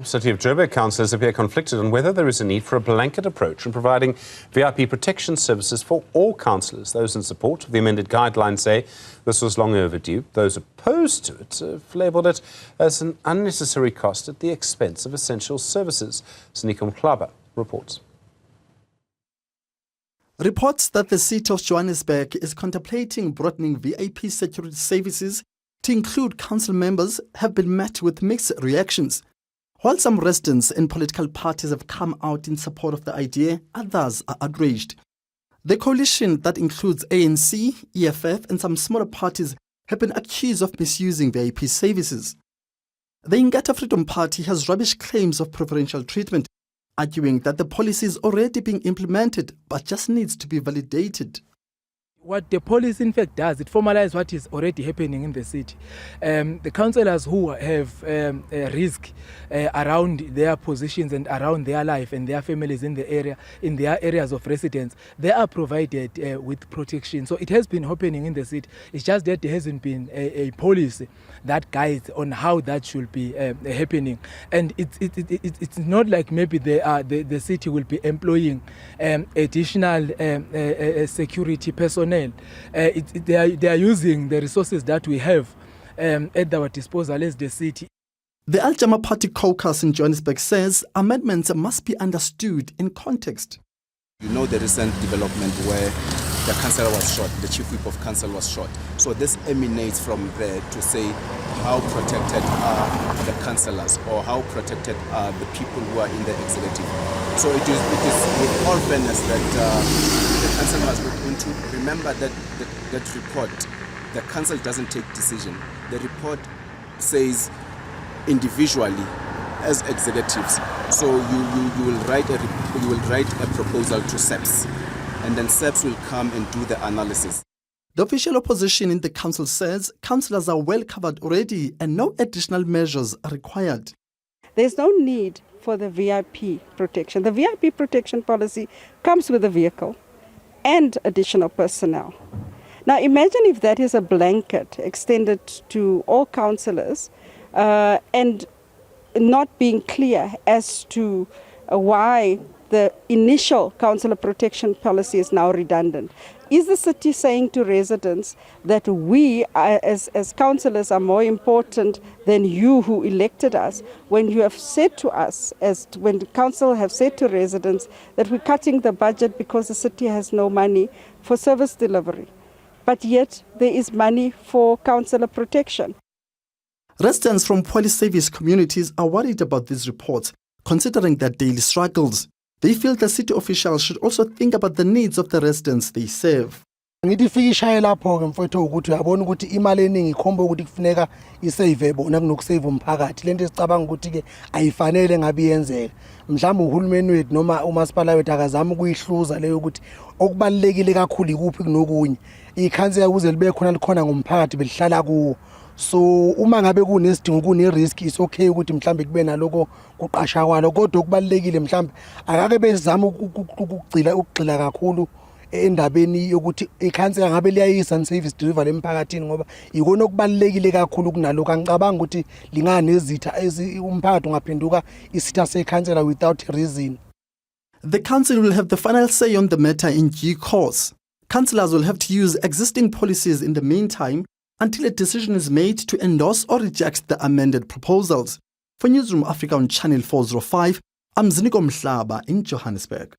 City of Joburg councillors appear conflicted on whether there is a need for a blanket approach in providing VIP protection services for all councillors. Those in support of the amended guidelines say this was long overdue. Those opposed to it have labelled it as an unnecessary cost at the expense of essential services. Ziniko Mhlaba reports. Reports that the city of Johannesburg is contemplating broadening VIP security services to include council members have been met with mixed reactions. While some residents and political parties have come out in support of the idea, others are outraged. The coalition that includes ANC, EFF and some smaller parties have been accused of misusing VIP services. The Ingata Freedom Party has rubbished claims of preferential treatment, arguing that the policy is already being implemented but just needs to be validated. What the policy in fact does, it formalizes what is already happening in the city. The councillors who have a risk around their positions and around their life and their families in the area, in their areas of residence, they are provided with protection. So it has been happening in the city. It's just that there hasn't been a policy that guides on how that should be happening. And it's not like maybe the city will be employing additional security personnel. They are using the resources that we have at our disposal as the city. The Al Jama Party caucus in Johannesburg says amendments must be understood in context. You know the recent development where the councillor was shot, the chief whip of council was shot. So this emanates from there to say how protected are the councillors or how protected are the people who are in the executive. So it is with all fairness that the council must look into. Remember that report, the council doesn't take decision. The report says individually as executives. So you will write a proposal to SEPS, and then SEPS will come and do the analysis. The official opposition in the council says councillors are well covered already and no additional measures are required. There's no need for the VIP protection. The VIP protection policy comes with a vehicle and additional personnel. Now imagine if that is a blanket extended to all councillors and not being clear as to why the initial councillor protection policy is now redundant. Is the city saying to residents that we as councillors are more important than you who elected us, when you have said to us, when the council have said to residents that we're cutting the budget because the city has no money for service delivery, but yet there is money for councillor protection? Residents from police service communities are worried about these reports, considering their daily struggles. They feel the city officials should also think about the needs of the residents they serve. Ngidifika lapho ke mfowethu ukuthi uyabona ukuthi imali eningi ikhomba ukuthi kufuneka isave bona kunokusave umphakathi. Lento esicabanga ukuthi ke ayifanele ngabe iyenzeka. Mhlawumbe uhulumeni wethu noma umasipala wethu akazama ukuyihluza leyo ukuthi okubalekile kakhulu ikuphi kunokunye. Ikhansela ukuze libe khona ngomphakathi belihlala kuwo. So uma ngabe kunesidingo kunerisk is okay ukuthi mhlambe kube naloko kuqasha kwalo, kodwa okubalekile mhlambe akake bezama ukugxila kakhulu endabeni yokuthi ikhansela ngabe liyayisa and service delivery emphakathini ngoba ikona okubalekile kakhulu kunaloko. Angicabanga ukuthi linganezitha umphakathi ungaphenduka isitha sekhansela without reason. The council will have the final say on the matter in due course. Councillors will have to use existing policies in the meantime until a decision is made to endorse or reject the amended proposals. For Newzroom Afrika on Channel 405, I'm Ziniko Mhlaba in Johannesburg.